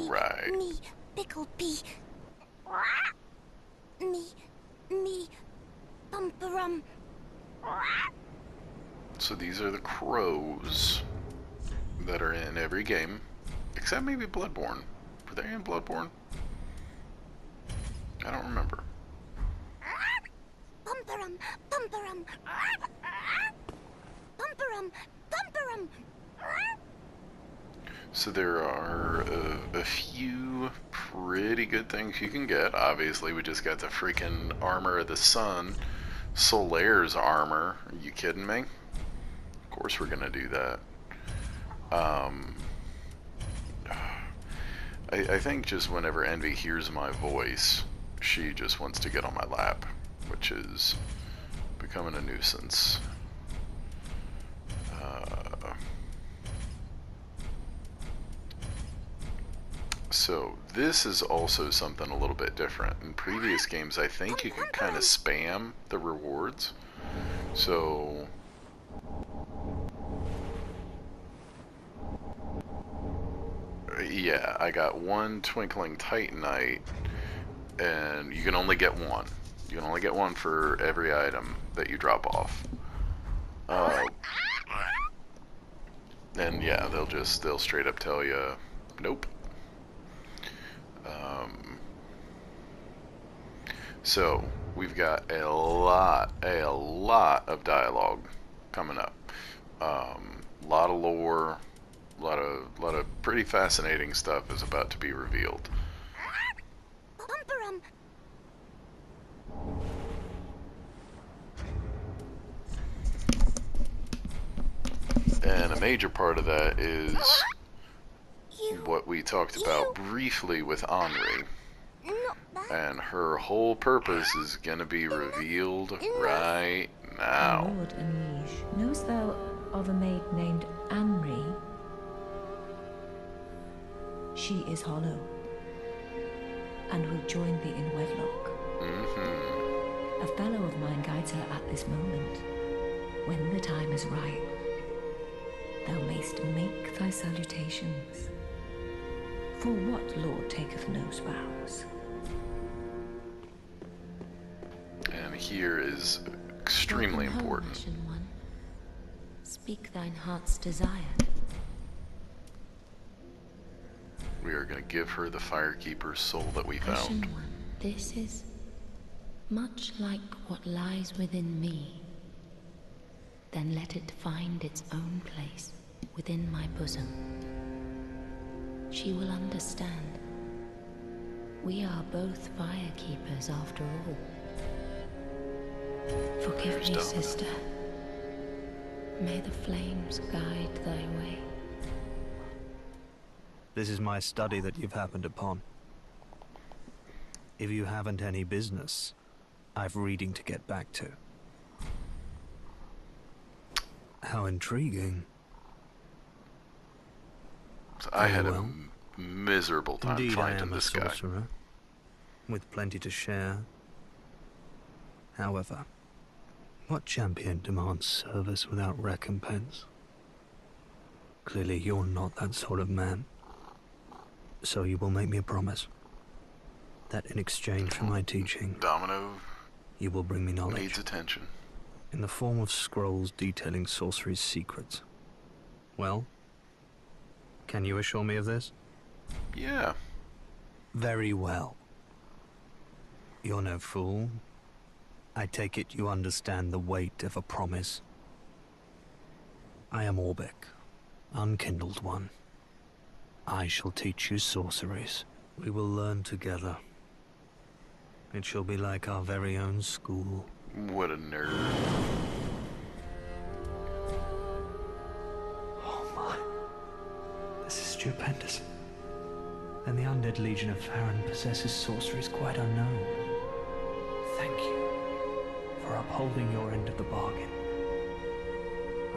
right. Me, pickle pea. Me, bumperum. So these are the crows that are in every game, except maybe Bloodborne. Were they in Bloodborne? I don't remember. Bumperum, bumperum. Bumperum, bumperum. So there are a few pretty good things you can get. Obviously, we just got the freaking Armor of the Sun, Solaire's armor. Are you kidding me? Of course we're gonna do that. I think just whenever Envy hears my voice, she just wants to get on my lap, which is becoming a nuisance. So this is also something a little bit different. In previous games, I think you could kind of spam the rewards. So yeah, I got one Twinkling Titanite, and you can only get one. You can only get one for every item that you drop off. And yeah, they'll straight up tell you, nope. So we've got a lot of dialogue coming up. A lot of lore, a lot of pretty fascinating stuff is about to be revealed. And a major part of that is what we talked about briefly with Henri. And her whole purpose is gonna be revealed right now. My lord and liege, knowest thou of a maid named Henri? She is hollow, and will join thee in wedlock. A fellow of mine guides her at this moment. When the time is right, thou mayst make thy salutations. For what lord taketh no spouse? And here is extremely Welcome home, important. Ashen One. Speak thine heart's desire. We are going to give her the Firekeeper's soul that we Ashen found. One, this is much like what lies within me. Then let it find its own place within my bosom. She will understand. We are both Firekeepers after all. Forgive me, sister. May the flames guide thy way. This is my study that you've happened upon. If you haven't any business, I've reading to get back to. How intriguing. So I had well. a miserable time Indeed, I finding am a this guy. sorcerer, with plenty to share. However, what champion demands service without recompense? Clearly, you're not that sort of man. So you will make me a promise that in exchange for my teaching, Domino you will bring me knowledge needs attention. in the form of scrolls detailing sorcery's secrets. Well, can you assure me of this? Yeah. Very well. You're no fool. I take it you understand the weight of a promise. I am Orbeck, Unkindled One. I shall teach you sorceries. We will learn together. It shall be like our very own school. What a nerd. Oh my. This is stupendous. And the undead legion of Farron possesses sorceries quite unknown. Thank you for upholding your end of the bargain.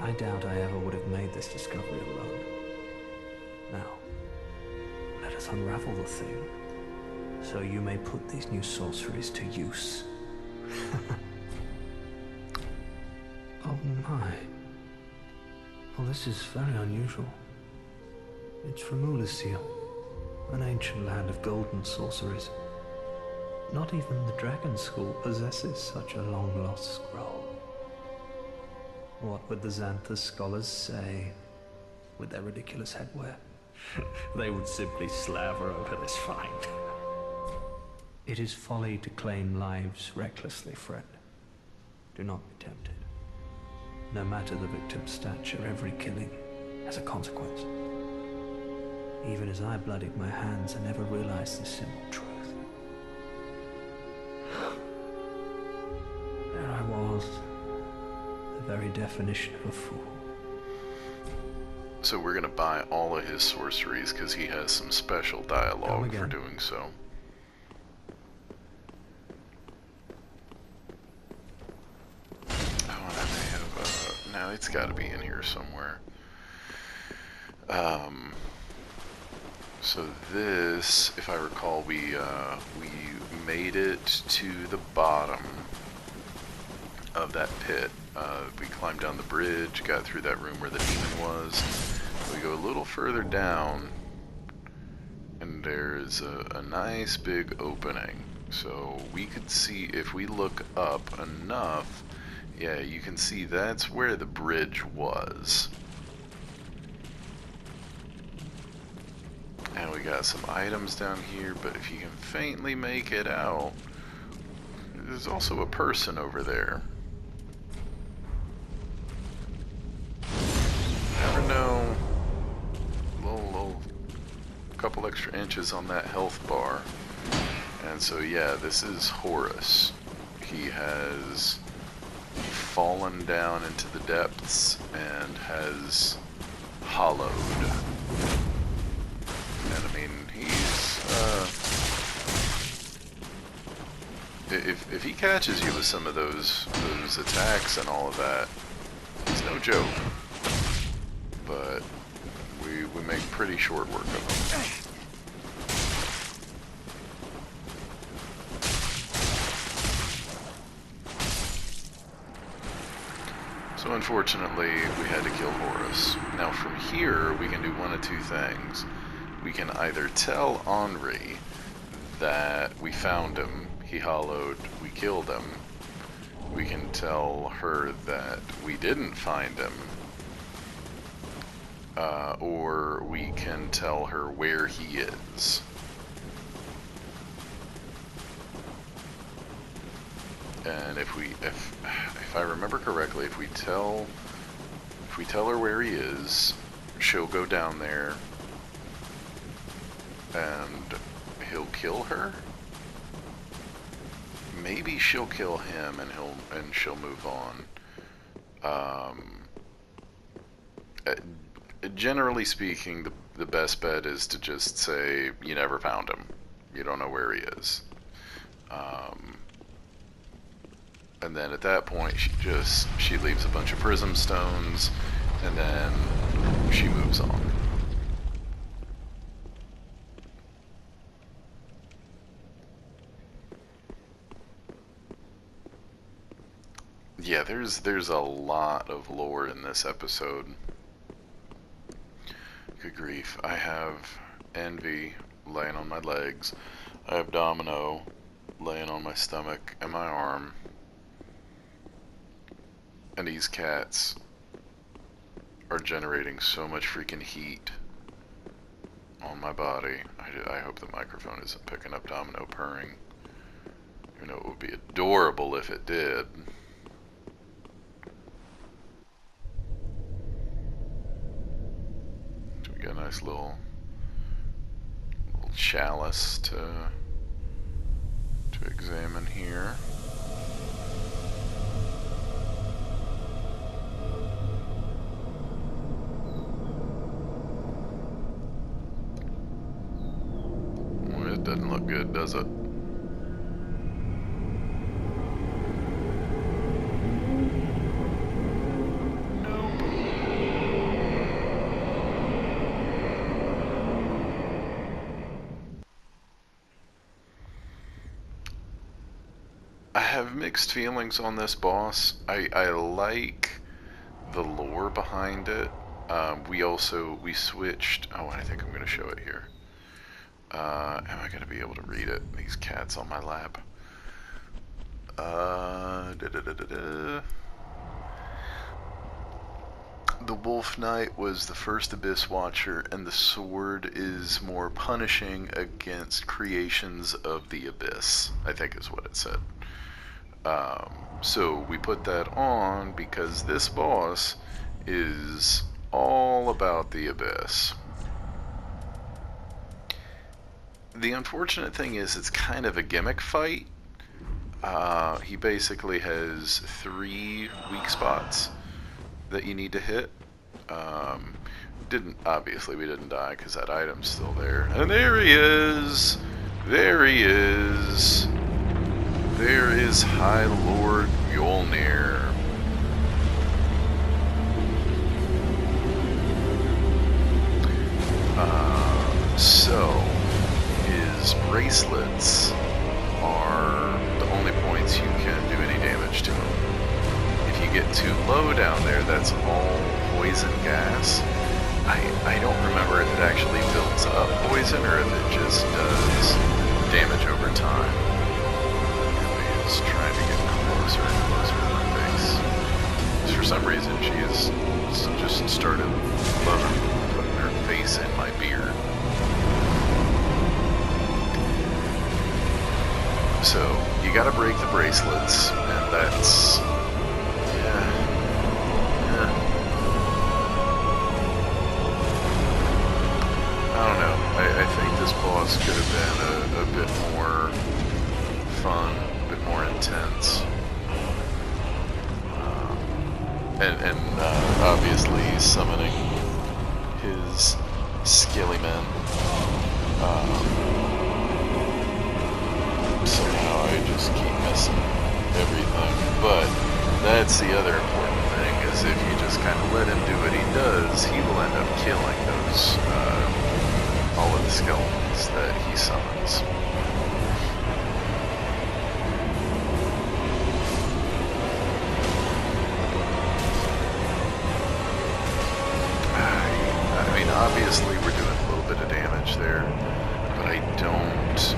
I doubt I ever would have made this discovery alone. Now, let us unravel the thing, so you may put these new sorceries to use. Oh my. Well, this is very unusual. It's from Ulysses. An ancient land of golden sorceries. Not even the Dragon School possesses such a long-lost scroll. What would the Xanthus scholars say with their ridiculous headwear? They would simply slaver over this find. It is folly to claim lives recklessly, friend. Do not be tempted. No matter the victim's stature, every killing has a consequence. Even as I bloodied my hands, I never realized this simple truth. There I was, the very definition of a fool. So we're gonna buy all of his sorceries because he has some special dialogue for doing so. Oh, and I may have, no, it's gotta be in here somewhere. So this, if I recall, we made it to the bottom of that pit. We climbed down the bridge, got through that room where the demon was. We go a little further down, and there's a nice big opening. So we could see, if we look up enough, yeah, you can see that's where the bridge was. And we got some items down here, but if you can faintly make it out, there's also a person over there. Never know. Little couple extra inches on that health bar. And so yeah, this is Horus. He has fallen down into the depths and has hollowed. And I mean, he's, if he catches you with some of those attacks and all of that, it's no joke. But we make pretty short work of him. So unfortunately, we had to kill Horus. Now from here, we can do one of two things. We can either tell Henri that we found him, he hollowed, we killed him. We can tell her that we didn't find him. Or we can tell her where he is. And if I remember correctly, if we tell her where he is, she'll go down there and he'll kill her. Maybe she'll kill him and she'll move on. Generally speaking, the best bet is to just say you never found him. You don't know where he is. And then at that point, she leaves a bunch of prism stones, and then she moves on. Yeah, there's a lot of lore in this episode. Good grief. I have Envy laying on my legs. I have Domino laying on my stomach and my arm. And these cats are generating so much freaking heat on my body. I hope the microphone isn't picking up Domino purring. You know, it would be adorable if it did. So we got a nice little chalice to examine here. It doesn't look good, does it? Nope. I have mixed feelings on this boss. I like the lore behind it. We switched, oh, I think I'm going to show it here. Am I going to be able to read it? These cats on my lap. The Wolf Knight was the first Abyss Watcher, and the sword is more punishing against creations of the Abyss, I think is what it said. So we put that on because this boss is all about the Abyss. The unfortunate thing is it's kind of a gimmick fight. He basically has 3 weak spots that you need to hit. Obviously we didn't die because that item's still there. And there he is! There he is! There is High Lord Mjolnir. So his bracelets are the only points you can do any damage to him. If you get too low down there, that's all poison gas. I don't remember if it actually builds up poison or if it just does damage over time. He's trying to get closer and closer to my face. For some reason, she has just started loving putting her face in my beard. So, you gotta break the bracelets, and that's... yeah. I don't know. I think this boss could have been a bit more fun, a bit more intense. And obviously summoning his skilly men. Somehow I just keep missing everything. But that's the other important thing, is if you just kind of let him do what he does, he will end up killing those, all of the skeletons that he summons. I mean, obviously we're doing a little bit of damage there, but I don't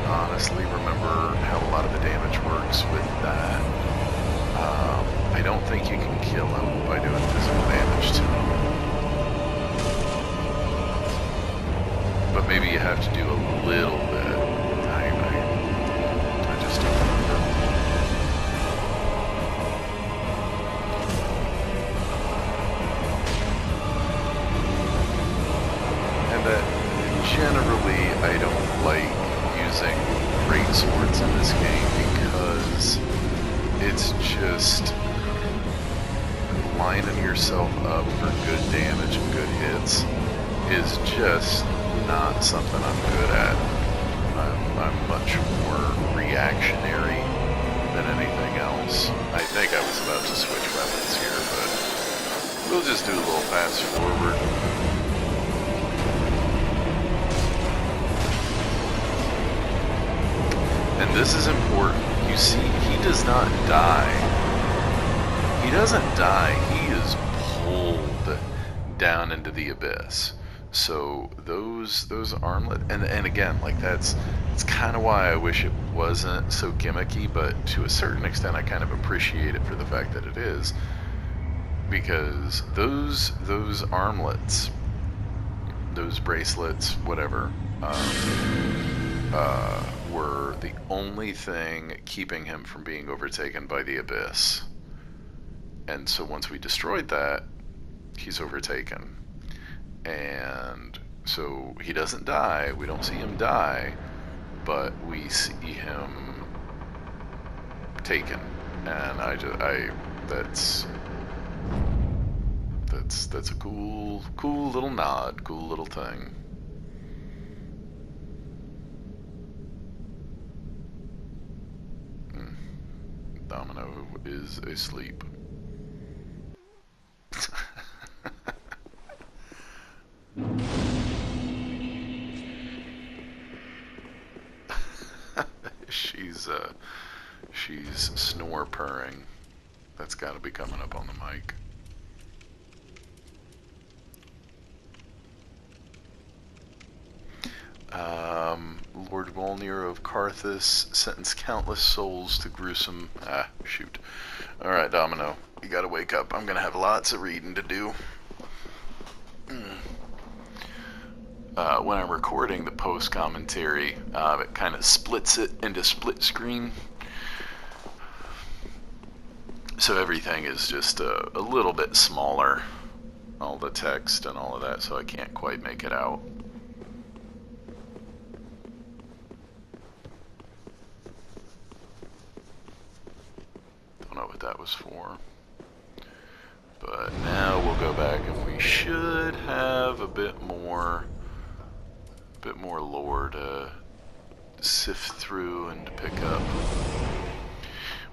honestly remember how a lot of the damage works with that. I don't think you can kill him by doing physical damage to him. But maybe you have to do a little bit. I just don't remember. And that generally I don't like using great swords in this game because it's just lining yourself up for good damage and good hits is just not something I'm good at. I'm much more reactionary than anything else. I think I was about to switch weapons here, but we'll just do a little fast forward. And this is important. You see, he does not die. He doesn't die. He is pulled down into the abyss. So those armlet, and again, like it's kind of why I wish it wasn't so gimmicky, but to a certain extent, I kind of appreciate it for the fact that it is, because those armlets, those bracelets, whatever, were the only thing keeping him from being overtaken by the abyss. And so once we destroyed that, he's overtaken. And so he doesn't die, we don't see him die, but we see him taken. And that's a cool little nod, cool little thing. Domino is asleep. She's snore purring. That's got to be coming up on the mic. Wolnir of Karthus sentenced countless souls to gruesome... shoot. Alright, Domino. You gotta wake up. I'm gonna have lots of reading to do. When I'm recording the post-commentary, it kind of splits it into split screen. So everything is just a little bit smaller. All the text and all of that, so I can't quite make it out. Don't know what that was for. But now we'll go back and we should have a bit more lore to sift through and to pick up.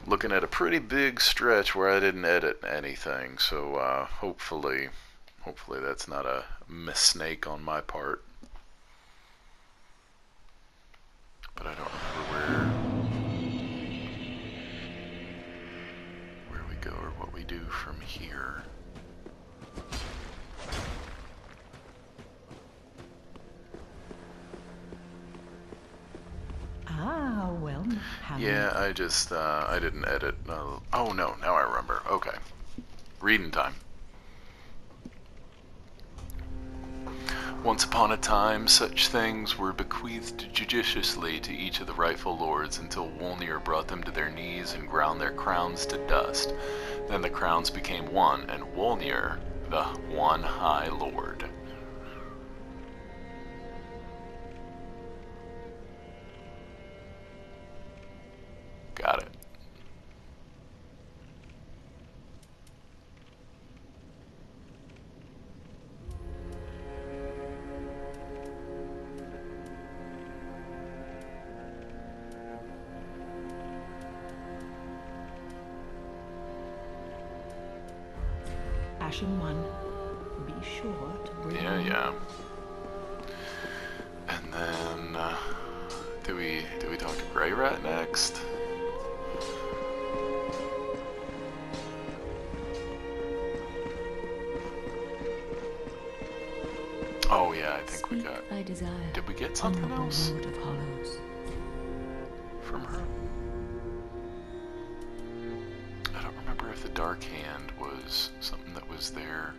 Looking at a pretty big stretch where I didn't edit anything, so hopefully that's not a mistake on my part. But I don't remember where we go or what we do from here. Ah, well, Yeah, I just, I didn't edit. Oh no, now I remember. Okay. Reading time. Once upon a time, such things were bequeathed judiciously to each of the rightful lords until Wolnir brought them to their knees and ground their crowns to dust. Then the crowns became one, and Wolnir, the One High Lord. Got it. Ashen One, be sure to bring Yeah. And then, do we talk to Grey Rat next? Oh yeah, I think we got... thy desire, Did we get something else Lord of Hollows. from her? I don't remember if the Dark Hand was something that was there.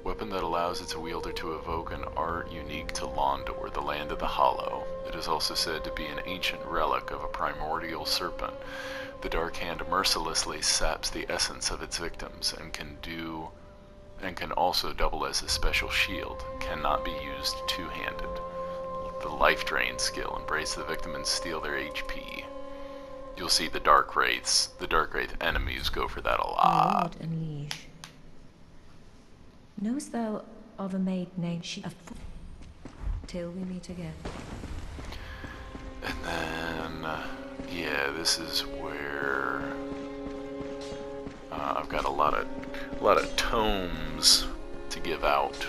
Weapon that allows its wielder to evoke an art unique to Londor, the land of the Hollow. It is also said to be an ancient relic of a primordial serpent. The Dark Hand mercilessly saps the essence of its victims and can also double as a special shield. Cannot be used two-handed. The Life Drain skill. Embrace the victim and steal their HP. You'll see the Dark Wraiths. The Dark Wraith enemies go for that a My lot. lord and liege, knowest thou of a maid named till we meet again? And then, yeah, this is where I've got a lot of tomes to give out.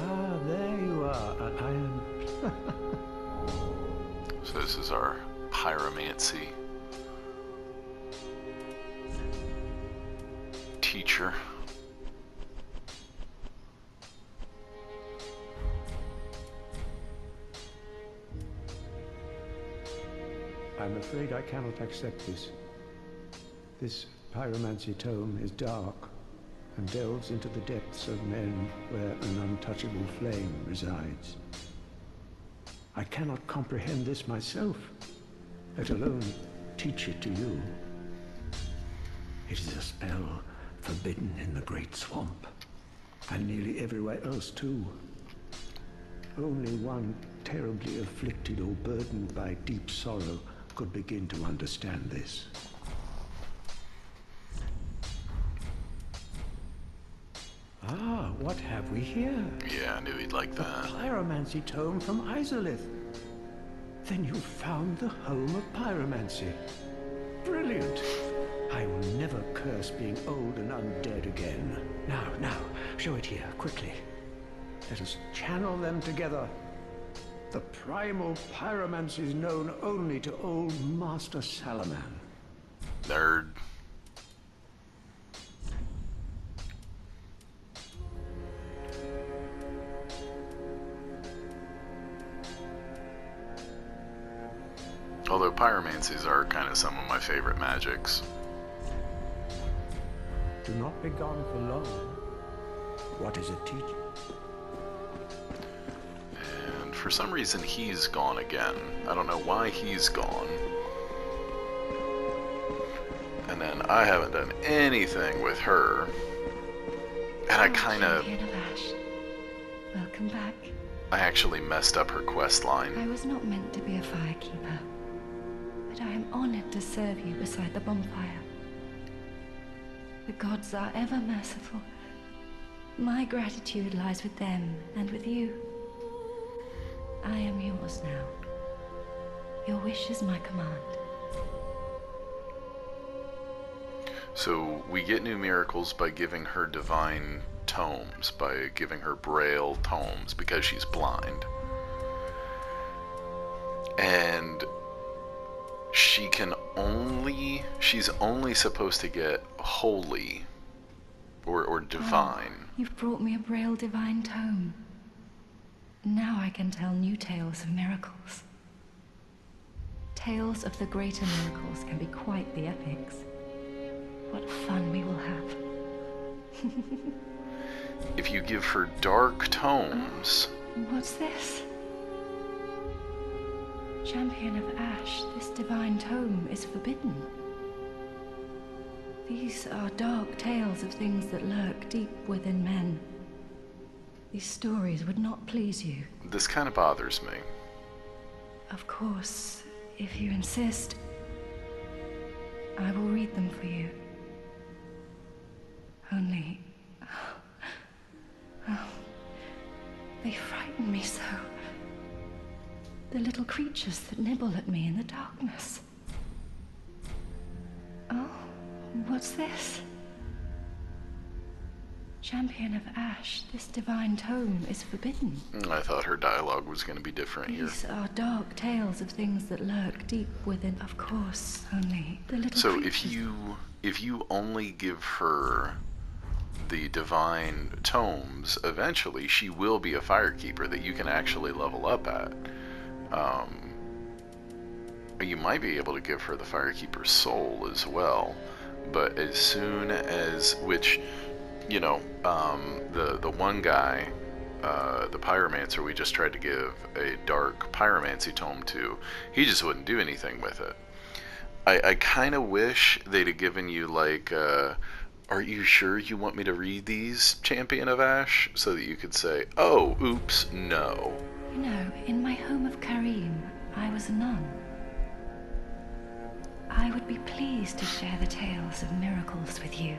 Ah, there you are. I am... So this is our pyromancy teacher. I'm afraid I cannot accept this. This pyromancy tome is dark and delves into the depths of men where an untouchable flame resides. I cannot comprehend this myself, let alone teach it to you. It is a spell forbidden in the Great Swamp, and nearly everywhere else too. Only one terribly afflicted or burdened by deep sorrow could begin to understand this. Ah, what have we here? Yeah, I knew he'd like A that. pyromancy tome from Izalith. Then you found the home of pyromancy. Brilliant. I will never curse being old and undead again. Now, show it here, quickly. Let us channel them together. The primal pyromancy is known only to old Master Salaman. Nerd. Although pyromancies are kind of some of my favorite magics. Do not be gone for long. What does it teach you? And for some reason he's gone again. I don't know why he's gone. And then I haven't done anything with her. And I kind of... Champion of Ash. Welcome back. I actually messed up her quest line. I was not meant to be a firekeeper, but I am honored to serve you beside the bonfire. The gods are ever merciful. My gratitude lies with them and with you. I am yours now. Your wish is my command. So we get new miracles by giving her divine tomes, by giving her braille tomes, because she's blind. And she's only supposed to get holy or divine. Oh, you've brought me a braille divine tome. Now I can tell new tales of miracles. Tales of the greater miracles can be quite the epics. What fun we will have. If you give her dark tomes... What's this? Champion of Ash, this divine tome is forbidden. These are dark tales of things that lurk deep within men. These stories would not please you. This kind of bothers me. Of course, if you insist, I will read them for you. Only... Oh, they frighten me so. The little creatures that nibble at me in the darkness. Oh, what's this? Champion of Ash, this divine tome is forbidden. I thought her dialogue was going to be different here. These are dark tales of things that lurk deep within. Of course, only the little So creatures. if you only give her the divine tomes, eventually she will be a firekeeper that you can actually level up at. You might be able to give her the firekeeper's soul as well, but as soon as, which, you know, the one guy, the pyromancer we just tried to give a dark pyromancy tome to, he just wouldn't do anything with it. I kind of wish they'd have given you, like, are you sure you want me to read these, Champion of Ash? So that you could say, oh, oops, no. You know, in my home of Karim, I was a nun. I would be pleased to share the tales of miracles with you.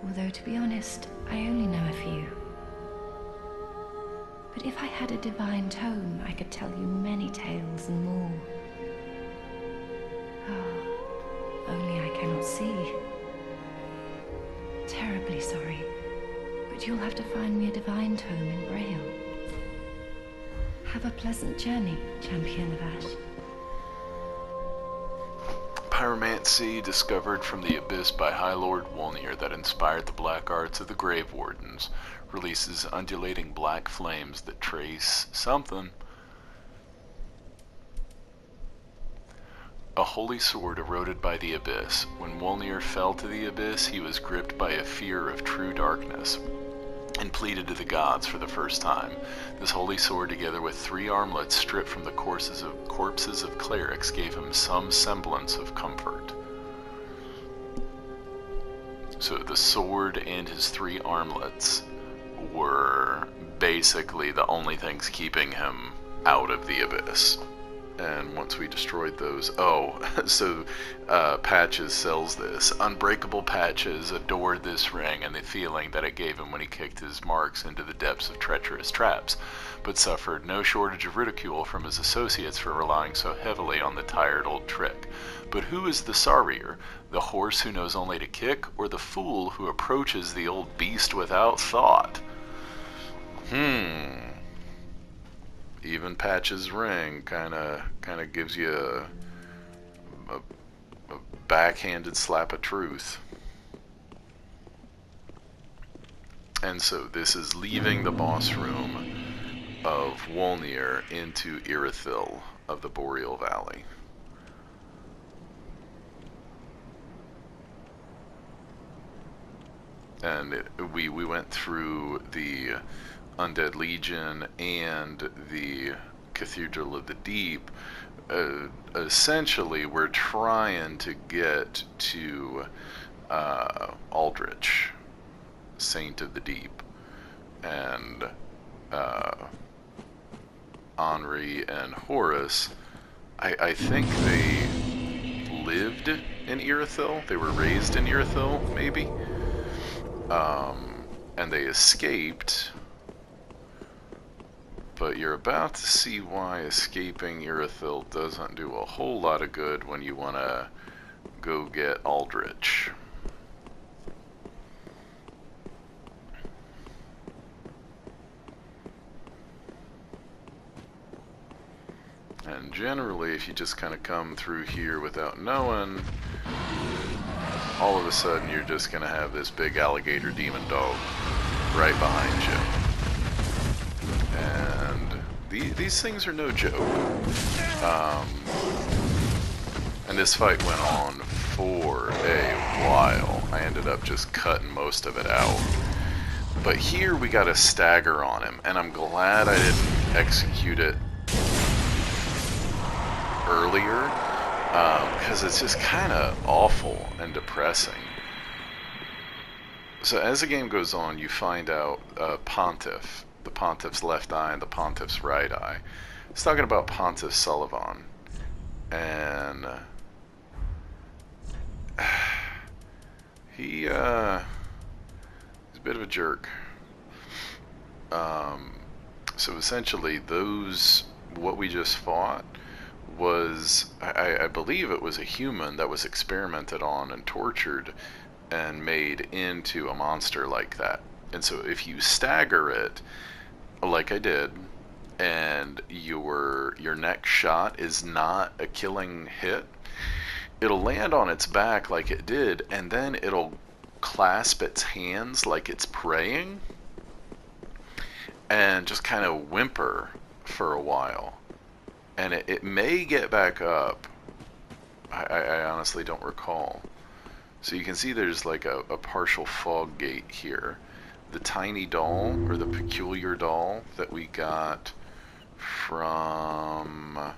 Although, to be honest, I only know a few. But if I had a divine tome, I could tell you many tales and more. Oh, only I cannot see. Terribly sorry, but you'll have to find me a divine tome in Braille. Have a pleasant journey, Champion of Ash. Pyromancy discovered from the abyss by High Lord Wolnir that inspired the black arts of the Grave Wardens, releases undulating black flames that trace something. A holy sword eroded by the abyss. When Wolnir fell to the abyss, he was gripped by a fear of true darkness and pleaded to the gods for the first time. This holy sword, together with 3 armlets stripped from the corpses of clerics, gave him some semblance of comfort. So the sword and his 3 armlets were basically the only things keeping him out of the abyss. And once we destroyed those, so Patches sells this. Unbreakable Patches adored this ring and the feeling that it gave him when he kicked his marks into the depths of treacherous traps, but suffered no shortage of ridicule from his associates for relying so heavily on the tired old trick. But who is the sorrier, the horse who knows only to kick, or the fool who approaches the old beast without thought? Even Patch's ring kind of gives you a backhanded slap of truth. And so this is leaving the boss room of Wolnir into Irithyll. of the Boreal Valley. And we went through the Undead Legion and the Cathedral of the Deep. Essentially, we're trying to get to Aldrich, Saint of the Deep, and Henri and Horus. I think they lived in Irithyll. They were raised in Irithyll, maybe. And they escaped. But you're about to see why escaping Irithyll doesn't do a whole lot of good when you want to go get Aldrich. And generally, if you just kind of come through here without knowing, all of a sudden you're just going to have this big alligator demon dog right behind you. And these things are no joke. And this fight went on for a while. I ended up just cutting most of it out. But here we got a stagger on him, and I'm glad I didn't execute it earlier, because it's just kind of awful and depressing. So as the game goes on, you find out Pontiff, the Pontiff's left eye and the Pontiff's right eye. It's talking about Pontiff Sullivan, and he's a bit of a jerk. So essentially, what we just fought was, I believe it was a human that was experimented on and tortured and made into a monster like that. And so if you stagger it, like I did, and your next shot is not a killing hit, it'll land on its back like it did, and then it'll clasp its hands like it's praying, and just kind of whimper for a while. And it may get back up. I honestly don't recall. So you can see there's like a partial fog gate here. The tiny doll, or the peculiar doll that we got from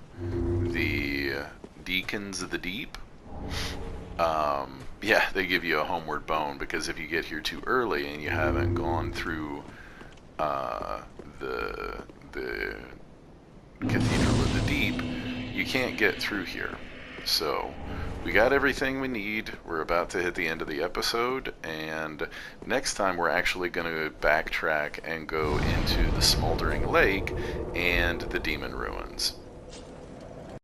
the Deacons of the Deep. Yeah, they give you a homeward bone, because if you get here too early and you haven't gone through the Cathedral of the Deep, you can't get through here. So we got everything we need. We're about to hit the end of the episode, and next time we're actually going to backtrack and go into the Smoldering Lake and the Demon Ruins.